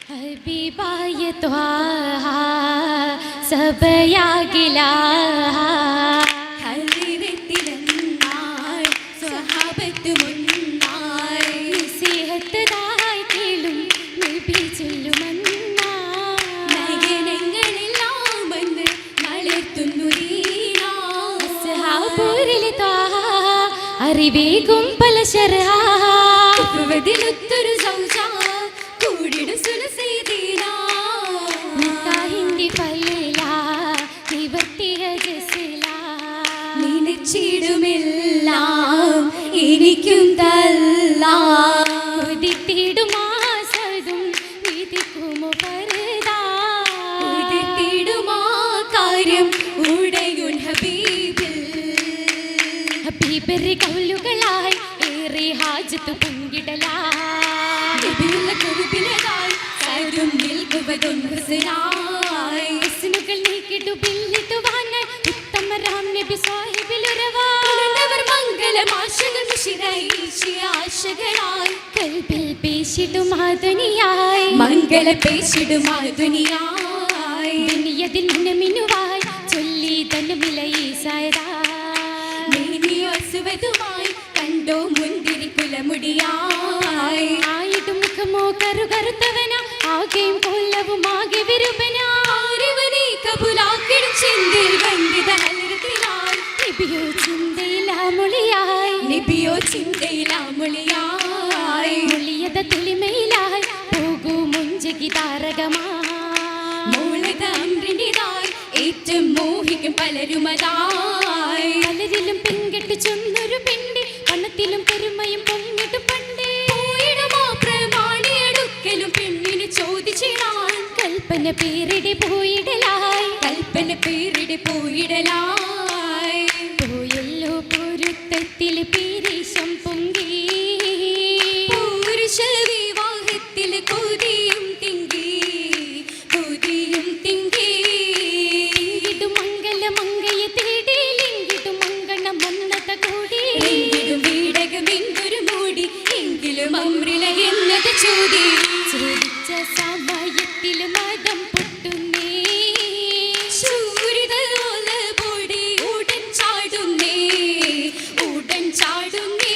ഹബീബായ ത്വാഹ സബയാകിലാ സ്വഹാബത്ത് മുന്നായി നസീഹത്ത് ദായി കേളും നബി ചൊല്ലുമന്നാ നയനങ്ങളെല്ലാം വന്ന് മലർത്തുന്നു ദീനാ അസ്ഹാബുരിൽ ത്വാഹ അറിവേകും പല ശർഹാ വദിലൊത്തൊരു സൗജാ കൂടിടും സുനസീദീനാ നിക്കാഹിന്റെ ഫൈലാ നിവർത്തിയ ജസലാ നിനച്ചിടുമെല്ലാം എനിക്കും തല്ലാ ഉദിത്തിടുമാസതും വിധിക്കുമോ പരദാ ഉദിത്തിടുമാ കാര്യം ഉടയുൻ ഹബീബിൽ ഹബീബരെ കൗലുകളായി ഏറെ ഹാജത്ത് പങ്കിടലാ നബിയുള്ള കുറുബിലതായി സൈദും നിൽക്കുവതും ഹുസ്നായി ഹുസ്നുകൾ നീക്കിട്ടു ബില്ലിട്ടുവാനായി ഉത്തമ രാം നബി സാഹിബിലുറവാർ മംഗളമാശകൾ ആശകളായി കൽബിൽ പേശിടും ആധുനിയായി മംഗള പേശിടും ആധുനിയായി ദുനിയതിൽ മിനുവായി ചൊല്ലി ധനമിലയീസായതാ സുവതുമായി കണ്ടോ മുന്തിരി കുലമുടിയായി ആയിട്ടും മുഖമോ കറുകറുത്തവന ആകെയും കൊല്ലവും ആകെ വിരുപനാരിവനെ കബുലാക്കിടും ചിന്തയിൽ വന്ദിത ഹലരത്തിലായി നബിയോ ചിന്തയിലാമൊളിയായി നബിയോ ചിന്തയിലാമൊളിയായി മൊളിയത തെളിമയിലായി പോകൂ മുഞ്ചകി താരകമായി മൂലത അമ്രിനിതായി ഏറ്റവും മോഹിക്കും പലരുമതായി പലരിലും പെൺകെട്ട് ചൊന്നൊരു പെണ്ണ് പണത്തിലും പെരുമയും പൊങ്ങിട്ട് പണ്ടേ പോയിടുമോ പ്രമാണിയെടുക്കലും പെണ്ണിന് ചോദിച്ചിടാൻ കൽപ്പന പേരിടെ പോയിടലായി കൽപ്പന പേരിടെ പോയിടലായി പോയല്ലോ പൊരുത്തത്തിൽ പീരീശം പൊങ്കി പുരുഷ വിവാഹത്തിൽ കൊതിയും തിങ്കി കൊതിയും തിങ്കി ഇടും മംഗല മങ്കയെ തേടി ലിംഗിടും മങ്കണ മന്നത കൂടി ലിംഗിടും വീടകം എന്തൊരു മൂടി എങ്കിലും അമ്രില എന്നത് ചോദി ചോദിച്ച സമയത്തിൽ മതം പൊട്ടുന്നേ ശൂരിതോല പൊടി ഉടൻ ചാടുന്നേ ഉടൻ ചാടുന്നേ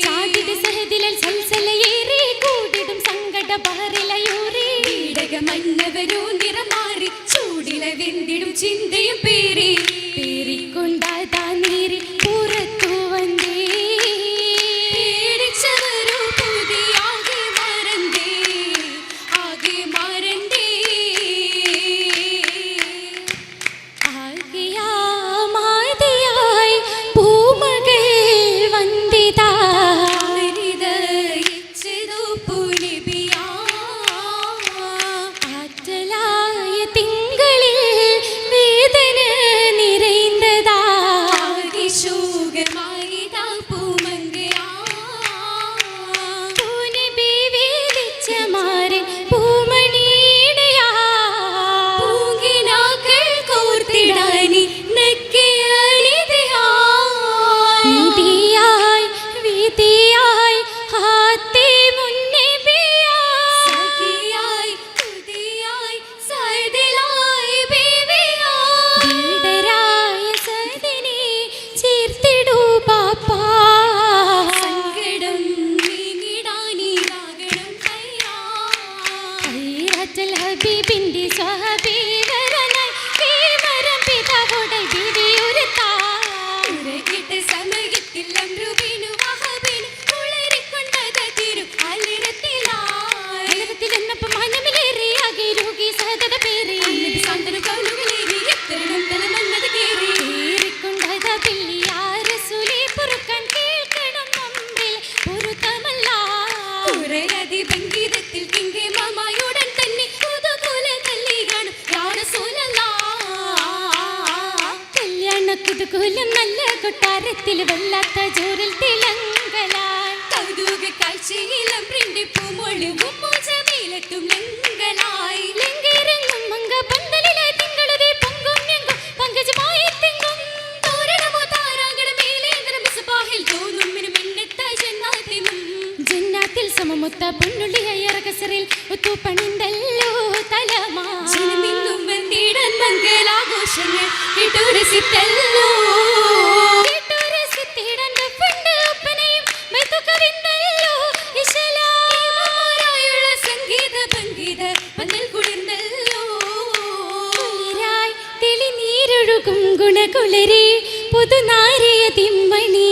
ചാടിട് സഹദിലൽ സൽസലയേറി കൂടിടും സങ്കട ബഹറിലയൂറി വീടകമന്നവരോ നിറമാറി ചൂടില വെന്തിടും ചിന്തയും പേരി പേരിക്കൊണ്ടാതാ നീരി പുറത്തു വന്നേ പേടിച്ചവരോ പുതിയാകെ മറന്തേ ആകെ മറന്തേ ആകെയാ മാതിയായി പൂമകൾ വന്ദിതാ ഹരിതയിച്ചതോ പുലിബിയാ ആറ്റലായ തിങ്കളിൽ വേദന നിറൈந்ததா ശോകമായിതാ പൂമങ്കയാ പൂനബി വേദിച്ച മാരൻ പൂമണിയുടെയാ പൂങ്കിനാക്കൾ കോർത്തിടാനി നക്കിയലിതയായി നിധിയായി വിധിയായി ഹാത്തി മുന്നബിയായി സഖിയായി തുതിയായി സൈദിലായി ബീവിയായി വീടരായ സൈദിനെ ചേർത്തിടൂ പാപ്പാ സങ്കടം നീങ്ങിടാനീരാകണം ഖൈറാത്തുൽ ഹബീബിന്റെ സ്വഹബീവരനായി കേമരം പിതാവുടെ ബീവിയുരത്താ ഉരകിട്ട സമയത്തിൽ അമ്രുബിനു വഹബിനു ഉളരിക്കൊണ്ടത തിരു അലിരത്തിലായി അലിരത്തിൽ എന്നപ്പം മനമിലേറി ആകെ രോഗി സഹദത പേറി നബി സാന്തന കൗലുകളേറി എത്തരണം തലമന്നത് കേറി ഏറിക്കൊണ്ടത പിള്ളിയാ റസൂലേ പൊറുക്കാൻ കേൾക്കണം നമ്മിൽ പൊറുത്തമല്ല കുറയതി ഭംഗീതത്തിൽ കിങ്കെ മാമായുടൻ തന്നെ കുതുകുല തല്ലി കാണും യാ റസൂലല്ലാഹ് കല്യാണ കുതുകുലം നല്ല കൊട്ടാരത്തിൽ വല്ലാത്ത ജോറിൽ തിളങ്കലായി കൗതുക കാഴ്ചയിലും പ്രിണ്ടിപ്പൂമൊഴുകും മോചമീലത്തും ലങ്കലായി ലങ്കിറങ്ങും മങ്ക പന്തലിലെ തിങ്കളുടെ പൊങ്കും ഞെങ്കും പങ്കജമായി തിങ്കും തോരണമോ താരാകട മേലേന്ദ്ര മിസബാഹിൽ തോന്നും മിനുമിന്നെത്ത ജന്നാത്തിനും ജന്നാത്തിൽ സമമൊത്ത പൊന്നുള്ളിയ ഇറകസറിൽ ഒത്തു പണി ആകാശങ്ങൾ കേട്ടുരസിത്തല്ലോ സംഗീത ഭംഗീത പന്തൽ കുളിർന്നല്ലോ തെളിനീരൊഴുകും ഗുണകുളരെ പുതുനാരിയ തിമ്മണി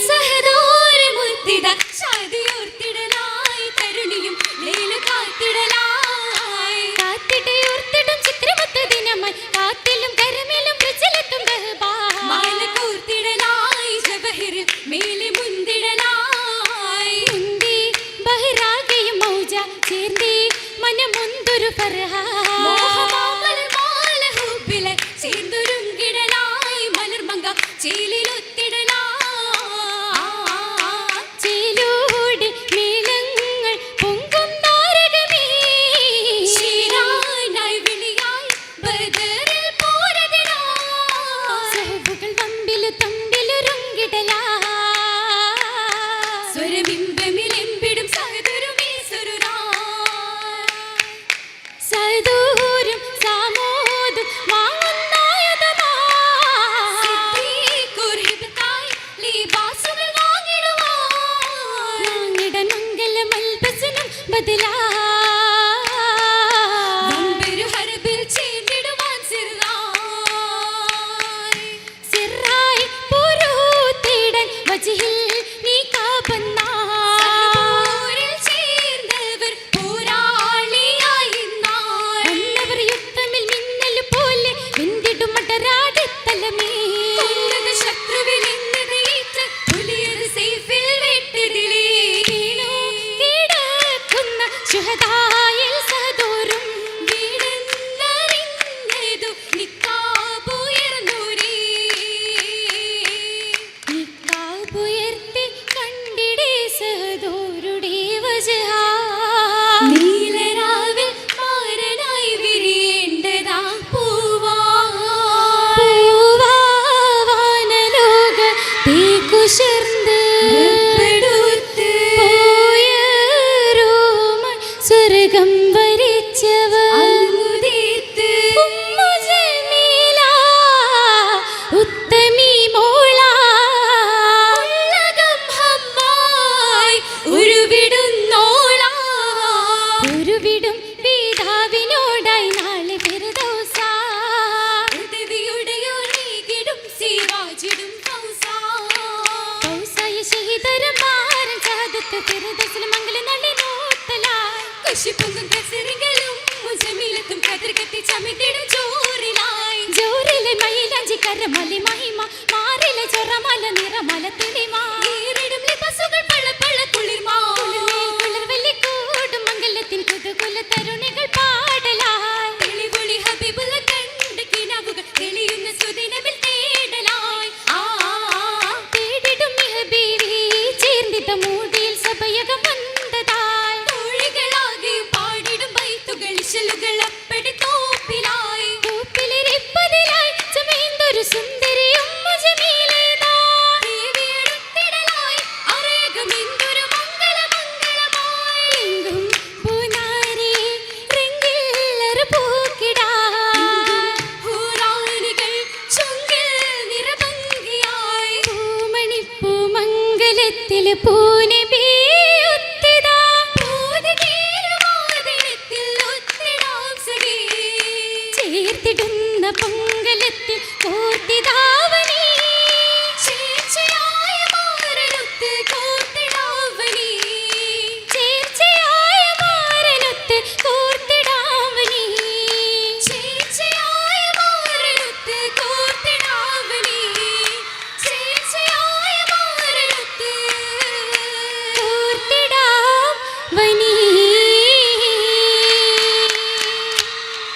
സഹദോരമുത്തിട ശാദിയോർത്തിടലായി തരുണിയും ലേല കാത്തിടലായി കാത്തിടയോർത്തിടും ചിത്രമൊത്ത ദിനമായി കാത്തിലും കരമേലും പ്രചലത്തും മാല കൂർത്തിടലായി ജവഹരിൽ മേലെ മുന്തിടലായി മുന്തി ബഹിരാകയും മൗജ ചേർന്തി മനമൊന്തൊരു ഫർഹ ചേർന്നൊരുങ്കിടലായി മലർമങ്ക ചേലിലൊത്തിടലാ ചേലോടി മേളങ്ങൾ പൊങ്കും താരകമേ ശീരാനായി വിളിയായി ബദറിൽ പോരതിനാ സഹബുകൾ തമ്പിലു തമ്പിലൊരുങ്കിടലാ സ്വരബിംബമിലെമ്പിടും സഹദുരുമേ സ്വരുരാ സഹദൂരും സാമോദും സ്വർഗം വരിച്ചവ ഉത്തമി മോള ഉരുവിടും പിതാവിനോടായി നാളെ ഫിർദൗസ ഉദവിയുടെയോടിടും സിറാജിടും ഷഹീദരമാരൻ സഹദത്ത് ഫിർദൗസിൽ മംഗള നളി നോത്തലായി കശിപ്പൊങ്കും കസറികളും മുജമിലത്തും കതിർകത്തി ചമിത്തിടും ജോറിലായി ജോറിലെ മയിലാഞ്ചി കരമലി മഹിമ മാറിലെ ചൊറമല നിറമല തെളിമ ഈറിടും ലിപസുകൾ പള്ള പള്ള കുളിർമാ കുളിർ വെള്ളിക്കൂടും മംഗലത്തിൻ കുതുകുല തരുണികൾ പാടലായി തെളിപൊളി ഹബീബുള്ള കണ്ട് കിനാവുകൾ തെളിയുന്ന സുദിനമിൽ തേടലായി തേടിടും ഹബീബി ചേർന്നിട്ട മൂടിയിൽ സഭയകം വന്നതായി തോഴികളാകെയും പാടിടും ബൈത്തുകൾ ഇശലുകൾ അപ്പടി തോപ്പിലായി തോപ്പിലിരിപ്പതിലായി ചമയുന്നൊരു സുന്ദരിയും മുജമീലേതാ ദേവിയെടുത്തിടലായി അരേകമെന്തൊരു മംഗള മംഗളമായി എങ്കും പൂനാരി രംഗില്ലറ പൂക്കിടാ ഹൂറാനികൾ ചുങ്കിൽ നിറഭംഗിയായി പൂമണിപ്പൂ മംഗലത്തില് പൂനബി ചേർത്തിടും